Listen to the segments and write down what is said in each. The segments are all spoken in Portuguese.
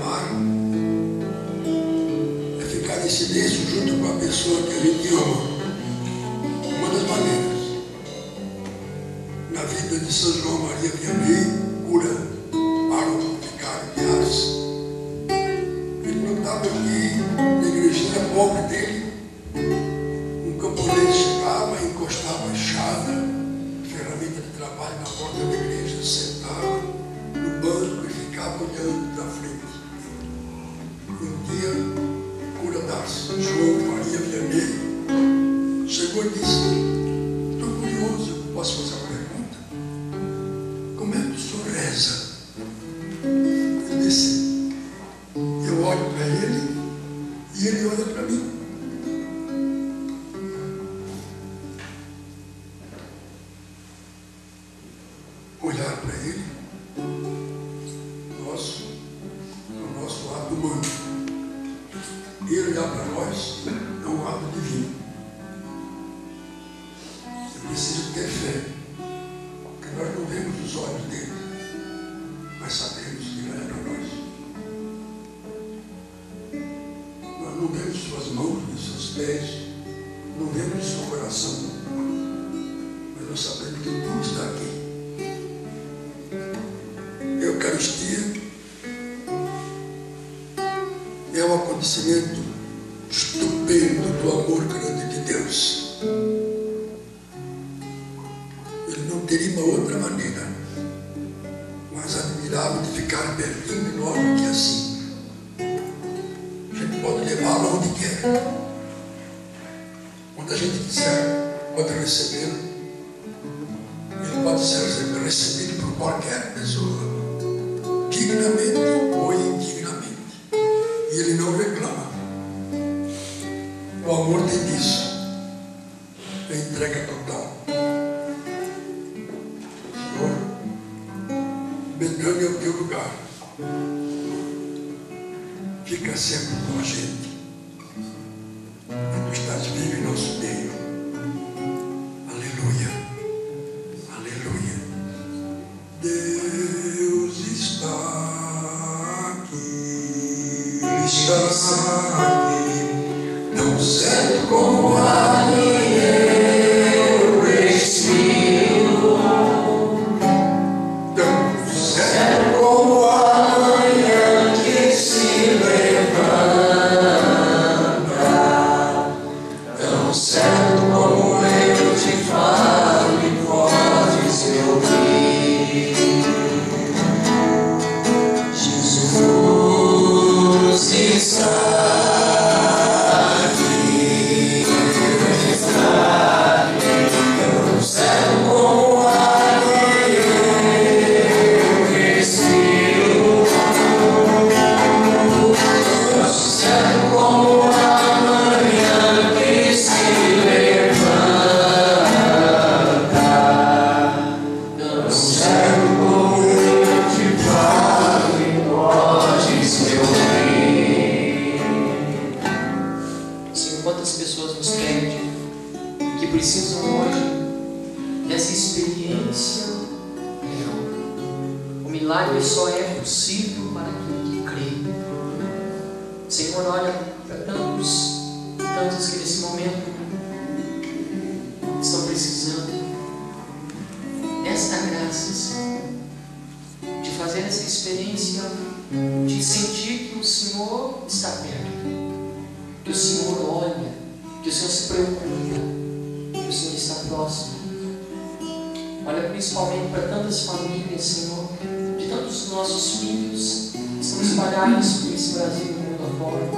reclamar, é ficar em silêncio junto com a pessoa que a gente ama. Uma das maneiras. Na vida de São João Maria Vianney, cura Paulo Vicário de Ars. Ele não estava aqui na igrejinha pobre dele. Um camponês chegava, encostava a enxada, ferramenta de trabalho na porta da igreja, sentava no banco e ficava olhando para frente. E um dia, cura Ars, João Maria Vianney, chegou e disse: estou curioso, posso fazer uma pergunta? Como é que o senhor reza? Ele disse: eu olho para ele e ele olha para mim. Olhar para ele, o nosso ato humano. Ele olhar para nós é um ato divino. Eu preciso ter fé, porque nós não vemos os olhos dele, mas sabemos que ele olha para nós. Nós não vemos suas mãos, nem seus pés, não vemos seu coração, mas nós sabemos que tudo está aqui. A Eucaristia é um acontecimento estupendo do amor grande de Deus. Ele não teria uma outra maneira mais admirável de ficar pertinho de nós do que assim. A gente pode levá-lo onde quer. Quando a gente quiser, pode recebê-lo. Ele pode ser recebido por qualquer pessoa, dignamente ou indignamente. E ele não reclama. O amor tem disso. É entrega total. Senhor, Betânia é o teu lugar. Fica sempre com a gente. E tu estás vivo em nosso meio. Aleluia. Aleluia. Deus está aqui. Ele está aqui. Tão certo como ar eu respiro. Tão certo como a manhã que se levanta. Tão certo como eu te falo e podes me ouvir. Jesus está. Só é possível para aquele que crê. Senhor, olha para tantos que nesse momento estão precisando desta graça, Senhor, de fazer essa experiência, de sentir que o Senhor está perto, que o Senhor olha, que o Senhor se preocupa, que o Senhor está próximo. Olha principalmente para tantas famílias, Senhor, tantos nossos filhos que estão espalhados por esse Brasil e mundo afora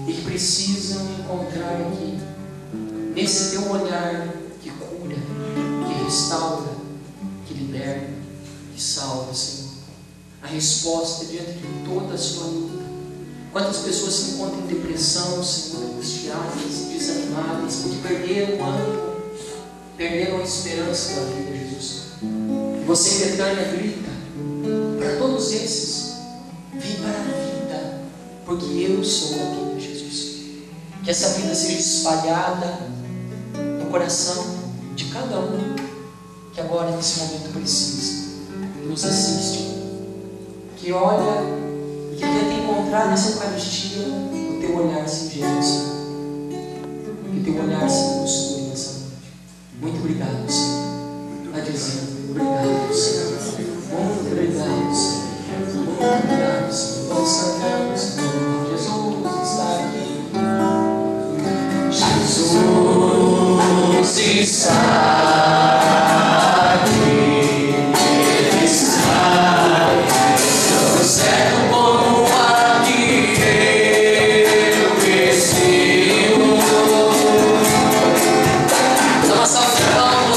e que precisam encontrar aqui, nesse teu olhar que cura, que restaura, que liberta, que salva, Senhor, a resposta diante de toda a sua luta. Quantas pessoas se encontram em depressão, Senhor, angustiadas, desanimadas, porque perderam o ânimo, perderam a esperança da vida, Jesus. E você, Betânia, grita para todos esses: vem para a vida, porque eu sou a vida, Jesus. Que essa vida seja espalhada no coração de cada um que agora nesse momento precisa, que nos assiste, que olha e que tenta encontrar entrar nessa Eucaristia, o teu olhar singelo, Senhor. Que o teu olhar se nos cure nessa noite. Muito obrigado, Senhor. Está dizendo, obrigado, Senhor. Muito obrigado, Senhor. Muito obrigado, Senhor. Vamos cantar, Senhor. Jesus está aqui. Jesus está aqui. Ele está tão certo como a que eu preciso. Dá uma salva de palmas.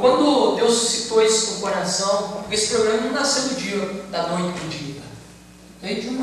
Quando Deus suscitou isso no coração, porque esse programa não nasceu do dia, da noite para o dia, veio de um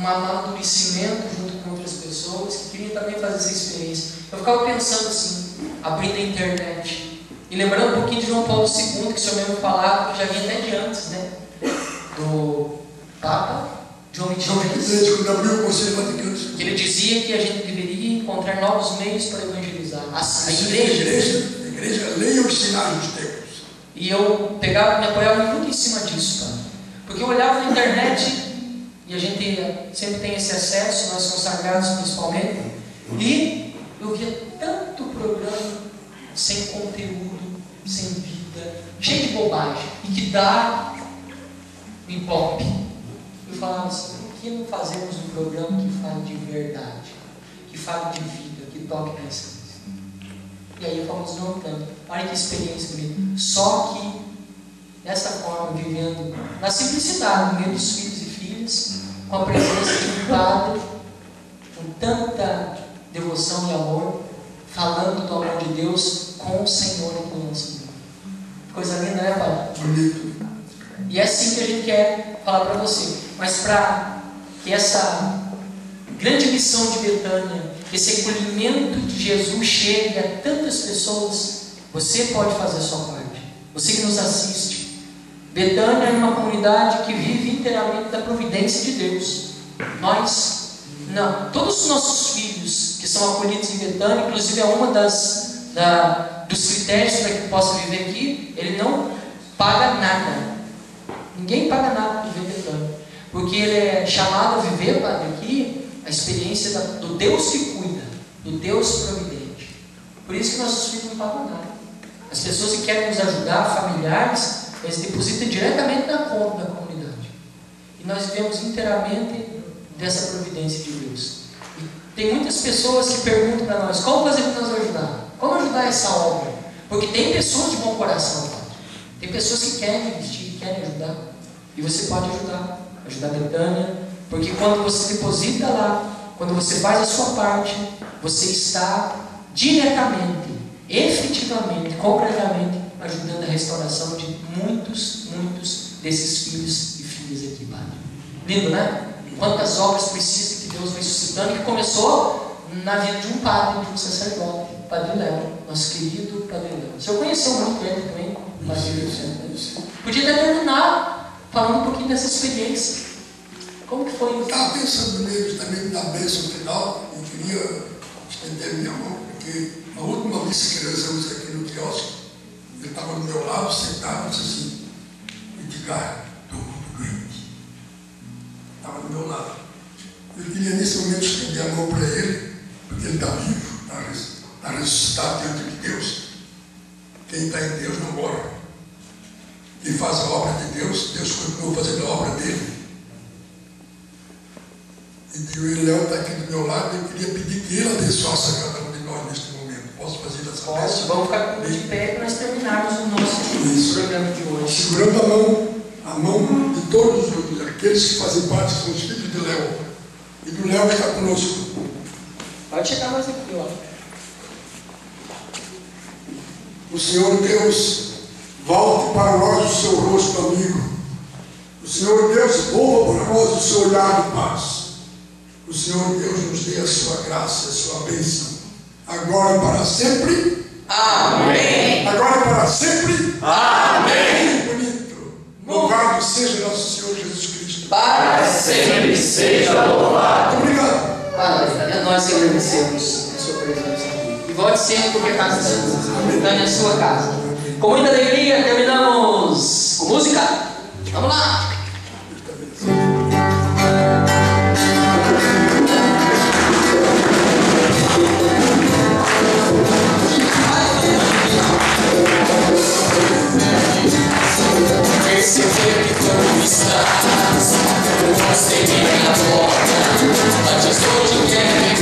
amadurecimento junto com outras pessoas que queriam também fazer essa experiência. Eu ficava pensando assim, abrindo a internet e lembrando um pouquinho de João Paulo II, que o Senhor mesmo falava, que já vinha até de antes, né? Do Papa João XXIII, que ele dizia que a gente deveria encontrar novos meios para evangelizar. A igreja leia os sinais dos tempos. E eu pegava, me apoiava muito em cima disso, cara. Porque eu olhava na internet, e a gente sempre tem esse acesso, nós consagrados principalmente, e eu via tanto programa sem conteúdo, sem vida, cheio de bobagem, e que dá ibope. Eu falava assim, por que não fazemos um programa que fale de verdade, que fale de vida, que toque nessa? E aí fomos notando, olha que experiência bonita. Só que dessa forma, vivendo na simplicidade, no meio dos filhos e filhas, com a presença de um padre, com tanta devoção e amor, falando do amor de Deus com o Senhor e com o nosso Deus. Coisa linda, né, Padre? Bonito. E é assim que a gente quer falar para você. Mas para que essa grande missão de Betânia, esse acolhimento de Jesus chegue a tantas pessoas, você pode fazer a sua parte. Você que nos assiste. Betânia é uma comunidade que vive inteiramente da providência de Deus. Nós, não, todos os nossos filhos que são acolhidos em Betânia, inclusive é uma dos critérios para que possa viver aqui, ele não paga nada. Ninguém paga nada para viver em Betânia, porque ele é chamado a viver, Padre, aqui a experiência do Deus que cuida, do Deus providente. Por isso que nossos filhos não pagam nada. As pessoas que querem nos ajudar, familiares, eles depositam diretamente na conta da comunidade. E nós vivemos inteiramente dessa providência de Deus. E tem muitas pessoas que perguntam para nós, como fazer para nos ajudar? Como ajudar essa obra? Porque tem pessoas de bom coração, Padre. Tem pessoas que querem investir, que querem ajudar. E você pode ajudar a Betânia, porque quando você deposita lá, quando você faz a sua parte, você está diretamente, efetivamente, concretamente, ajudando a restauração de muitos desses filhos e filhas aqui, Padre. Lindo, né? Quantas obras precisas que Deus vai suscitando, que começou na vida de um padre, de um sacerdote, Padre Léo, nosso querido Padre Léo. O senhor conheceu muito ele também, Padre Podia até terminar falando um pouquinho dessa experiência. Como que foi isso? Estava pensando neles também na bênção final e queria estender minha mão, porque a última missa que rezamos aqui no quiosque, ele estava do meu lado, sentado, e disse assim: Edgar, estou muito doente. Estava do meu lado. Eu queria nesse momento estender a mão para ele, porque ele está vivo, está ressuscitado diante de Deus. Quem está em Deus não morre. Quem faz a obra de Deus, Deus continua fazendo a obra dele. E o Léo está aqui do meu lado, eu queria pedir que ele abençoasse a cada um de nós neste momento. Posso fazer essa bênção? Vamos ficar de pé para nós terminarmos o nosso programa de hoje. Segurando a mão de todos aqueles que fazem parte, são os filhos de Léo. E do Léo que está conosco. Pode chegar mais aqui, ó. O Senhor Deus volte para nós o seu rosto amigo. O Senhor Deus volva para nós o seu olhar de paz. O Senhor Deus nos dê a sua graça, a sua bênção, agora e para sempre. Amém. Agora e para sempre. Amém. Que bonito. Louvado seja nosso Senhor Jesus Cristo. Para sempre seja louvado. Obrigado. Aleluia. Nós agradecemos a sua presença aqui. E volte sempre porque a casa está na sua casa. Com muita alegria, terminamos com música. Vamos lá. Perceber que quando estás, você me importa, antes hoje quer